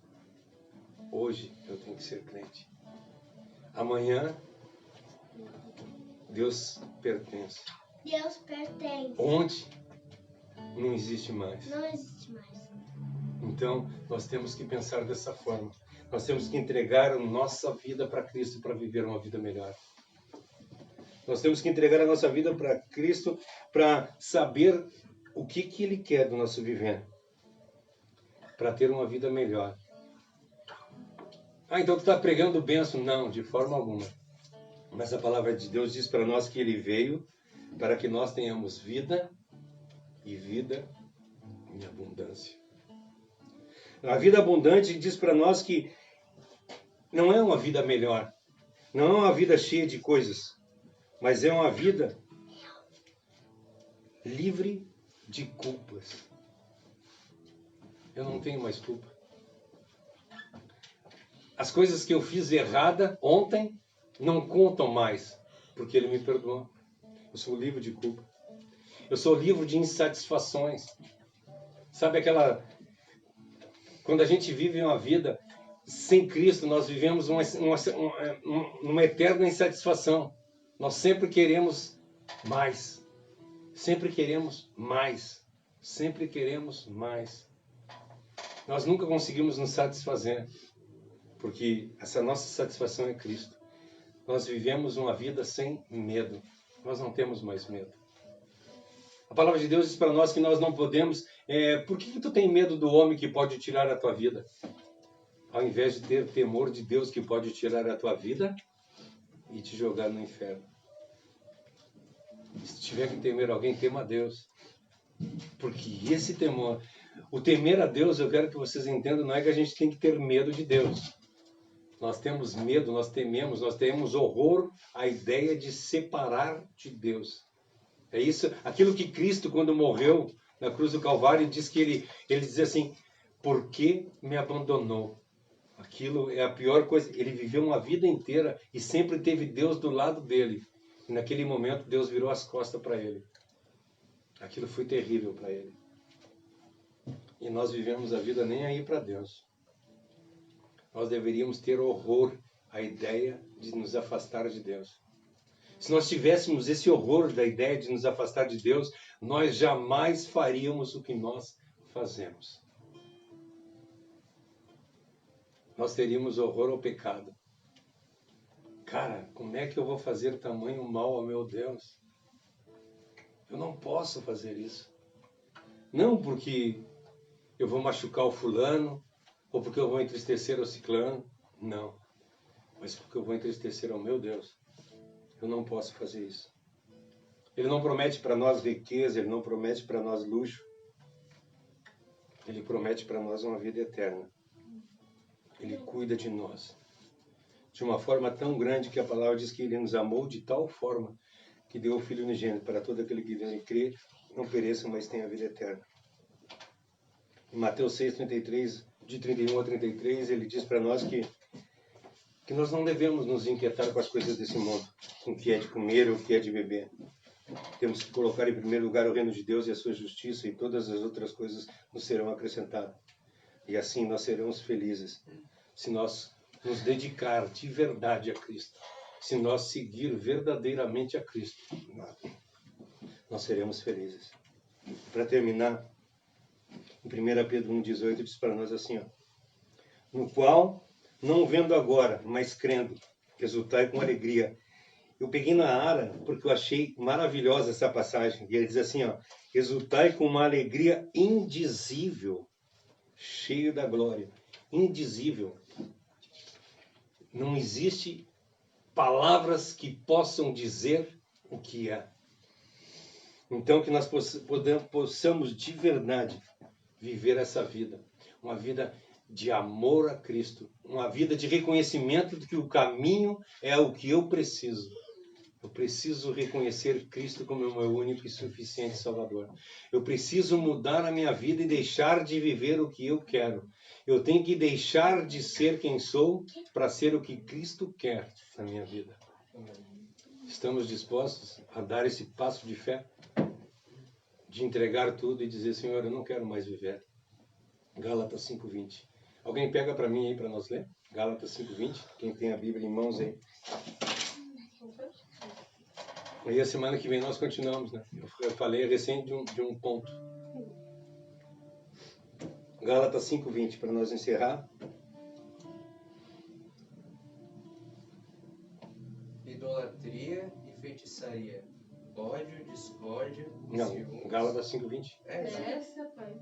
Hoje eu tenho que ser crente. Amanhã, Deus pertence. Deus pertence. Ontem, não existe mais. Não existe mais. Então, nós temos que pensar dessa forma. Nós temos que entregar a nossa vida para Cristo para viver uma vida melhor. Nós temos que entregar a nossa vida para Cristo para saber o que Ele quer do nosso viver. Para ter uma vida melhor. Então tu está pregando bênção? Não, de forma alguma. Mas a palavra de Deus diz para nós que Ele veio para que nós tenhamos vida e vida em abundância. A vida abundante diz para nós que não é uma vida melhor, não é uma vida cheia de coisas, mas é uma vida livre de culpas. Eu não tenho mais culpa. As coisas que eu fiz errada ontem não contam mais, porque Ele me perdoou. Eu sou livre de culpa. Eu sou livre de insatisfações. Sabe aquela... Quando a gente vive uma vida sem Cristo, nós vivemos uma eterna insatisfação. Nós sempre queremos mais. Sempre queremos mais. Sempre queremos mais. Nós nunca conseguimos nos satisfazer. Porque essa nossa satisfação é Cristo. Nós vivemos uma vida sem medo. Nós não temos mais medo. A palavra de Deus diz para nós que nós não podemos... por que tu tem medo do homem que pode tirar a tua vida? Ao invés de ter temor de Deus que pode tirar a tua vida e te jogar no inferno. Se tiver que temer alguém, tema a Deus. Porque esse temor, o temer a Deus, eu quero que vocês entendam, não é que a gente tem que ter medo de Deus. Nós temos medo, nós tememos, nós temos horror à ideia de separar de Deus. É isso, aquilo que Cristo, quando morreu na cruz do Calvário, diz que ele dizia assim, por que me abandonou? Aquilo é a pior coisa. Ele viveu uma vida inteira e sempre teve Deus do lado dele. E naquele momento Deus virou as costas para ele. Aquilo foi terrível para ele. E nós vivemos a vida nem aí para Deus. Nós deveríamos ter horror à ideia de nos afastar de Deus. Se nós tivéssemos esse horror da ideia de nos afastar de Deus, nós jamais faríamos o que nós fazemos. Nós teríamos horror ao pecado. Cara, como é que eu vou fazer tamanho mal ao meu Deus? Eu não posso fazer isso. Não porque eu vou machucar o fulano, ou porque eu vou entristecer o ciclano. Não. Mas porque eu vou entristecer ao meu Deus. Eu não posso fazer isso. Ele não promete para nós riqueza, Ele não promete para nós luxo. Ele promete para nós uma vida eterna. Ele cuida de nós. De uma forma tão grande que a palavra diz que Ele nos amou de tal forma que deu o Filho unigênito para todo aquele que nele crê, não pereça, mas tenha a vida eterna. Em Mateus 6:33, de 31 a 33, ele diz para nós que nós não devemos nos inquietar com as coisas desse mundo, com o que é de comer ou o que é de beber. Temos que colocar em primeiro lugar o reino de Deus e a sua justiça, e todas as outras coisas nos serão acrescentadas. E assim nós seremos felizes, se nós nos dedicar de verdade a Cristo, se nós seguir verdadeiramente a Cristo, nós seremos felizes. Para terminar, em 1 Pedro 1,18 diz para nós assim, ó, no qual, não vendo agora, mas crendo, exultai com alegria. Eu peguei na ara porque eu achei maravilhosa essa passagem. E ele diz assim, ó, exultai com uma alegria indizível, cheio da glória. Indizível. Não existe palavras que possam dizer o que é. Então que nós possamos de verdade viver essa vida. Uma vida de amor a Cristo. Uma vida de reconhecimento de que o caminho é o que eu preciso. Eu preciso reconhecer Cristo como o meu único e suficiente Salvador. Eu preciso mudar a minha vida e deixar de viver o que eu quero. Eu tenho que deixar de ser quem sou para ser o que Cristo quer na minha vida. Estamos dispostos a dar esse passo de fé? De entregar tudo e dizer, Senhor, eu não quero mais viver. Gálatas 5:20. Alguém pega para mim aí para nós ler? Gálatas 5:20. Quem tem a Bíblia em mãos aí. Aí a semana que vem nós continuamos, né? Eu falei recém de um ponto. Gálatas 5:20, para nós encerrar. Idolatria e feitiçaria, ódio, discórdia, Não, ciúmes. Gálatas 5:20. Essa, pai.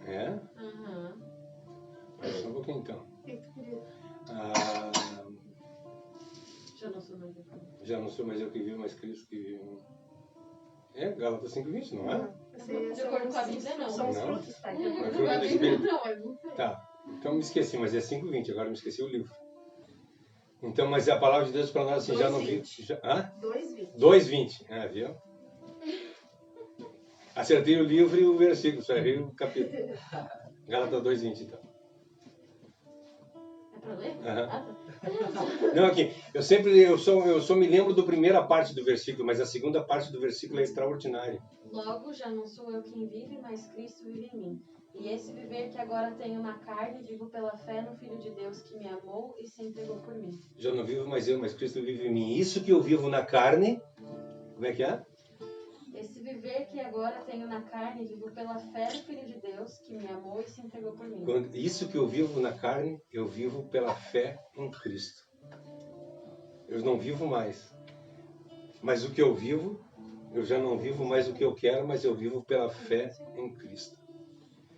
É? Aham. Só um pouquinho então. Já não sou mais aqui. Já não sou mais eu que vivo, mas Cristo que vive. É, Gálatas 5:20, não é? De acordo com a Bíblia, não. São os Não. frutos, pai. Mas Com foi a uma Bíblia, das- não. Eu não sei. Tá, então me esqueci, mas é 5:20, agora me esqueci o livro. Então, mas a palavra de Deus para nós assim, já não vi. 2:20. Já, hã? 2:20. 2:20. Ah, viu? Acertei o livro e o versículo, só errei o capítulo. Gálatas 2:20, então. É pra ler? Aham. Ah, tá. Não, aqui, eu só me lembro da primeira parte do versículo, mas a segunda parte do versículo é extraordinária. Logo, já não sou eu quem vive, mas Cristo vive em mim. E esse viver que agora tenho na carne, vivo pela fé no Filho de Deus que me amou e se entregou por mim. Já não vivo mais eu, mas Cristo vive em mim. Isso que eu vivo na carne, como é que é? Esse viver que agora tenho na carne, vivo pela fé no Filho de Deus que me amou e se entregou por mim. Isso que eu vivo na carne, eu vivo pela fé em Cristo. Eu não vivo mais. Mas o que eu vivo, eu já não vivo mais o que eu quero, mas eu vivo pela fé em Cristo.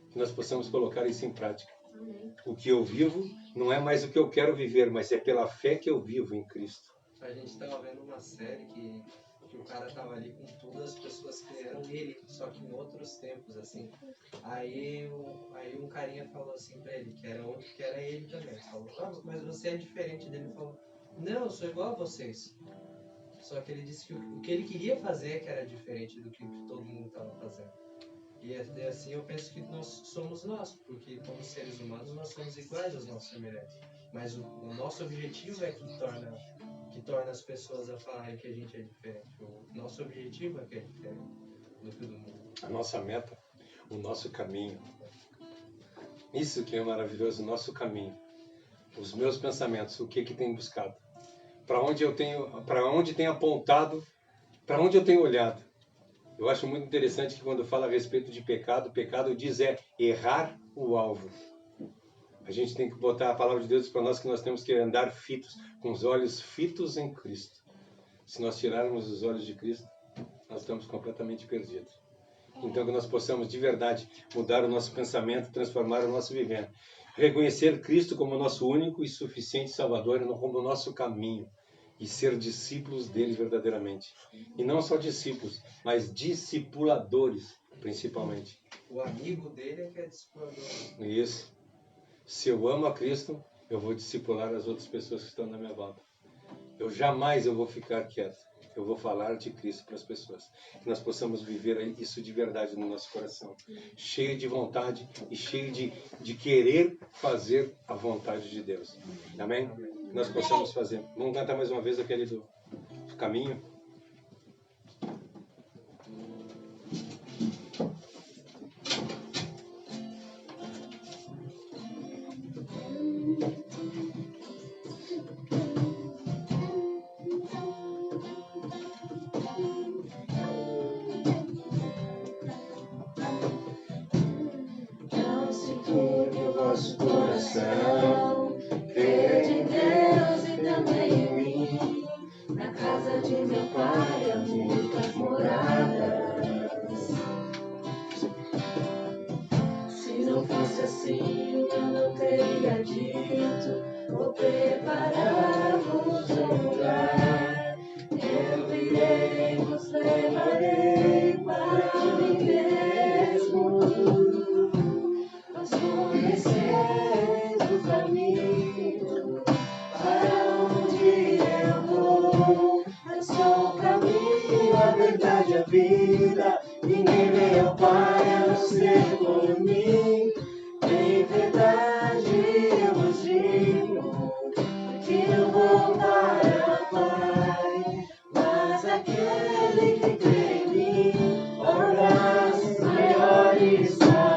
Que nós possamos colocar isso em prática. Amém. O que eu vivo não é mais o que eu quero viver, mas é pela fé que eu vivo em Cristo. A gente estava vendo uma série que que o cara tava ali com todas as pessoas que eram ele, só que em outros tempos, assim. Aí um carinha falou assim pra ele, que era outro, que era ele também. Falou, mas você é diferente dele. Ele falou, não, eu sou igual a vocês. Só que ele disse que o que ele queria fazer que era diferente do que todo mundo estava fazendo. E assim eu penso que nós somos nós, porque como seres humanos nós somos iguais aos nossos semelhantes. Mas o nosso objetivo é que torna as pessoas a falarem que a gente é diferente. O nosso objetivo é que é diferente do que do mundo. A nossa meta, o nosso caminho. Isso que é maravilhoso, o nosso caminho. Os meus pensamentos, o que tem buscado. Para onde tem apontado, para onde eu tenho olhado. Eu acho muito interessante que quando fala a respeito de pecado, pecado diz errar o alvo. A gente tem que botar a palavra de Deus para nós que nós temos que andar fitos, com os olhos fitos em Cristo. Se nós tirarmos os olhos de Cristo, nós estamos completamente perdidos. Então que nós possamos de verdade mudar o nosso pensamento, transformar o nosso vivendo. Reconhecer Cristo como nosso único e suficiente Salvador, como o nosso caminho. E ser discípulos dele verdadeiramente. E não só discípulos, mas discipuladores, principalmente. O amigo dele é que é discipulador. Isso. Se eu amo a Cristo, eu vou discipular as outras pessoas que estão na minha volta. Eu vou ficar quieto. Eu vou falar de Cristo para as pessoas. Que nós possamos viver isso de verdade no nosso coração. Cheio de vontade e cheio de querer fazer a vontade de Deus. Amém? Que nós possamos fazer. Vamos cantar mais uma vez aquele do caminho. Coração, crede em Deus e também em mim. Na casa de meu pai há muitas moradas. Se não fosse assim, eu não teria dito: vou preparar-vos um lugar. Eu virei, vos levarei para mim mesmo. Mas conheceis o caminho para onde eu vou. Eu sou o caminho, a verdade e a vida. Ninguém vem ao Pai a não ser por mim. Em verdade eu vos digo que não vou para o Pai, mas aquele que crê em mim, obras maiores fará.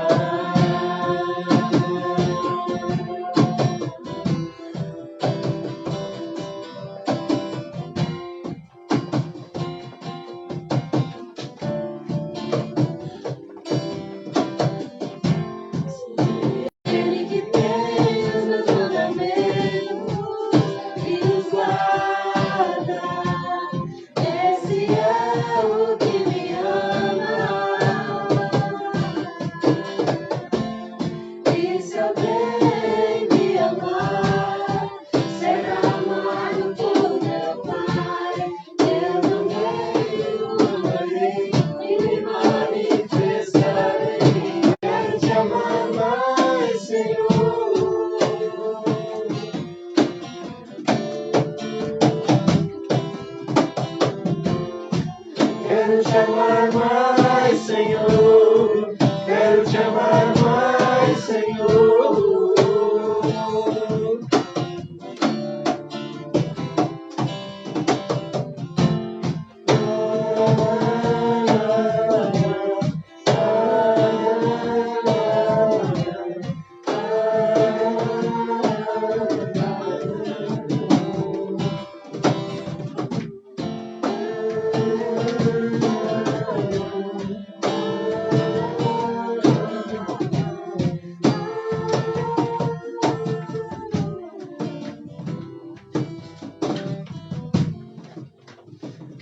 Quero te amar mais, Senhor. Quero te amar mais, Senhor.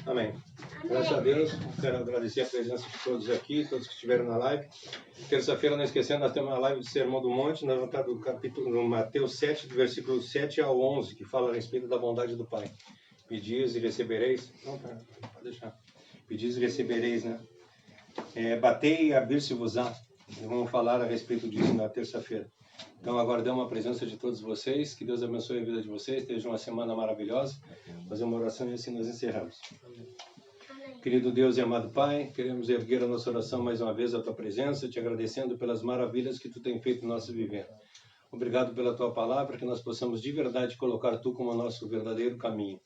Amém. Graças a Deus, quero agradecer a presença de todos aqui, todos que estiveram na live. Terça-feira, não esquecendo, nós temos uma live do Sermão do Monte, nós vamos estar do capítulo, no Mateus 7, do versículo 7 ao 11, que fala a respeito da bondade do Pai. Pedis e recebereis. Não, pode deixar. Pedis e recebereis, né? Batei e abrir-se-vos-á. Vamos falar a respeito disso na terça-feira. Então, aguardamos a presença de todos vocês. Que Deus abençoe a vida de vocês. Esteja uma semana maravilhosa. Fazer uma oração e assim nós encerramos. Querido Deus e amado Pai, queremos erguer a nossa oração mais uma vez à Tua presença, te agradecendo pelas maravilhas que Tu tem feito no nosso viver. Obrigado pela Tua palavra, que nós possamos de verdade colocar Tu como nosso verdadeiro caminho.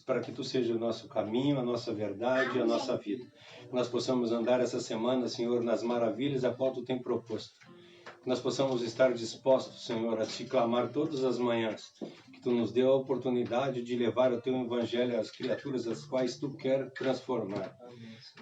Para que Tu seja o nosso caminho, a nossa verdade e a nossa vida. Que nós possamos andar essa semana, Senhor, nas maravilhas a qual Tu tem proposto. Que nós possamos estar dispostos, Senhor, a Te clamar todas as manhãs. Que Tu nos dê a oportunidade de levar o Teu Evangelho às criaturas as quais Tu quer transformar.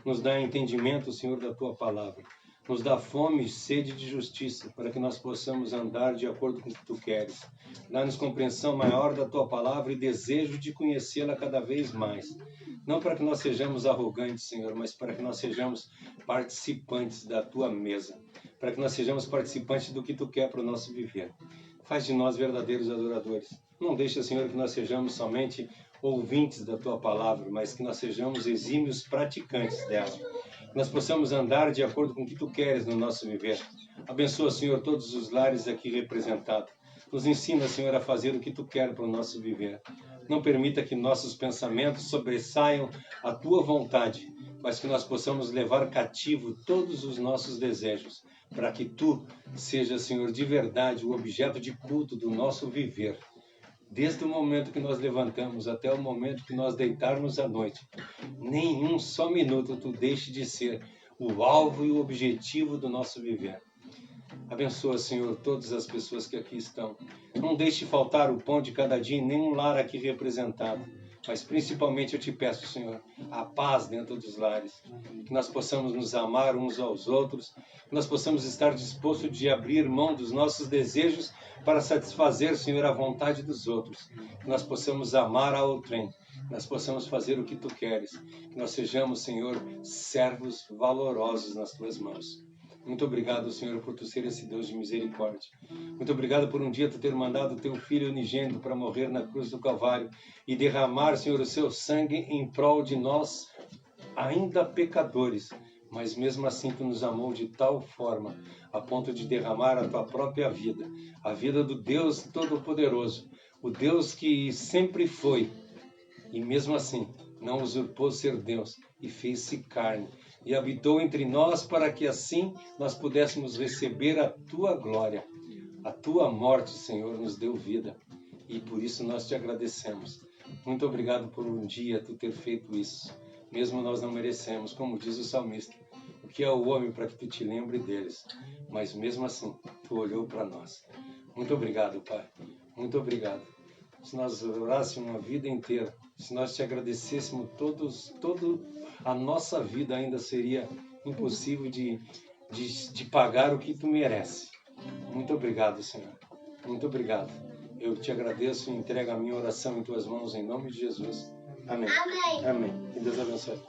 Nos dá entendimento, Senhor, da Tua palavra. Nos dá fome e sede de justiça, para que nós possamos andar de acordo com o que Tu queres. Dá-nos compreensão maior da Tua palavra e desejo de conhecê-la cada vez mais. Não para que nós sejamos arrogantes, Senhor, mas para que nós sejamos participantes da Tua mesa. Para que nós sejamos participantes do que Tu quer para o nosso viver. Faz de nós verdadeiros adoradores. Não deixa, Senhor, que nós sejamos somente ouvintes da Tua palavra, mas que nós sejamos exímios praticantes dela. Que nós possamos andar de acordo com o que Tu queres no nosso viver. Abençoa, Senhor, todos os lares aqui representados. Nos ensina, Senhor, a fazer o que Tu quer para o nosso viver. Não permita que nossos pensamentos sobressaiam a Tua vontade, mas que nós possamos levar cativo todos os nossos desejos, para que Tu seja, Senhor, de verdade o objeto de culto do nosso viver. Desde o momento que nós levantamos até o momento que nós deitarmos à noite, nenhum só minuto Tu deixe de ser o alvo e o objetivo do nosso viver. Abençoa, Senhor, todas as pessoas que aqui estão. Não deixe faltar o pão de cada dia em nenhum lar aqui representado. Mas principalmente eu Te peço, Senhor, a paz dentro dos lares. Que nós possamos nos amar uns aos outros. Que nós possamos estar dispostos de abrir mão dos nossos desejos para satisfazer, Senhor, a vontade dos outros. Que nós possamos amar a outrem. Que nós possamos fazer o que Tu queres. Que nós sejamos, Senhor, servos valorosos nas Tuas mãos. Muito obrigado, Senhor, por Tu ser esse Deus de misericórdia. Muito obrigado por um dia Tu ter mandado o Teu Filho unigênito para morrer na cruz do Calvário e derramar, Senhor, o Seu sangue em prol de nós, ainda pecadores. Mas mesmo assim Tu nos amou de tal forma, a ponto de derramar a Tua própria vida, a vida do Deus Todo-Poderoso, o Deus que sempre foi, e mesmo assim não usurpou ser Deus e fez-se carne. E habitou entre nós para que assim nós pudéssemos receber a Tua glória. A Tua morte, Senhor, nos deu vida. E por isso nós Te agradecemos. Muito obrigado por um dia Tu ter feito isso. Mesmo nós não merecemos, como diz o salmista. O que é o homem para que Tu te lembre deles? Mas mesmo assim, Tu olhou para nós. Muito obrigado, Pai. Muito obrigado. Se nós orássemos a vida inteira, se nós Te agradecêssemos toda a nossa vida ainda seria impossível de pagar o que Tu merece. Muito obrigado, Senhor. Muito obrigado. Eu Te agradeço e entrego a minha oração em Tuas mãos, em nome de Jesus. Amém. Amém. Amém. Que Deus abençoe.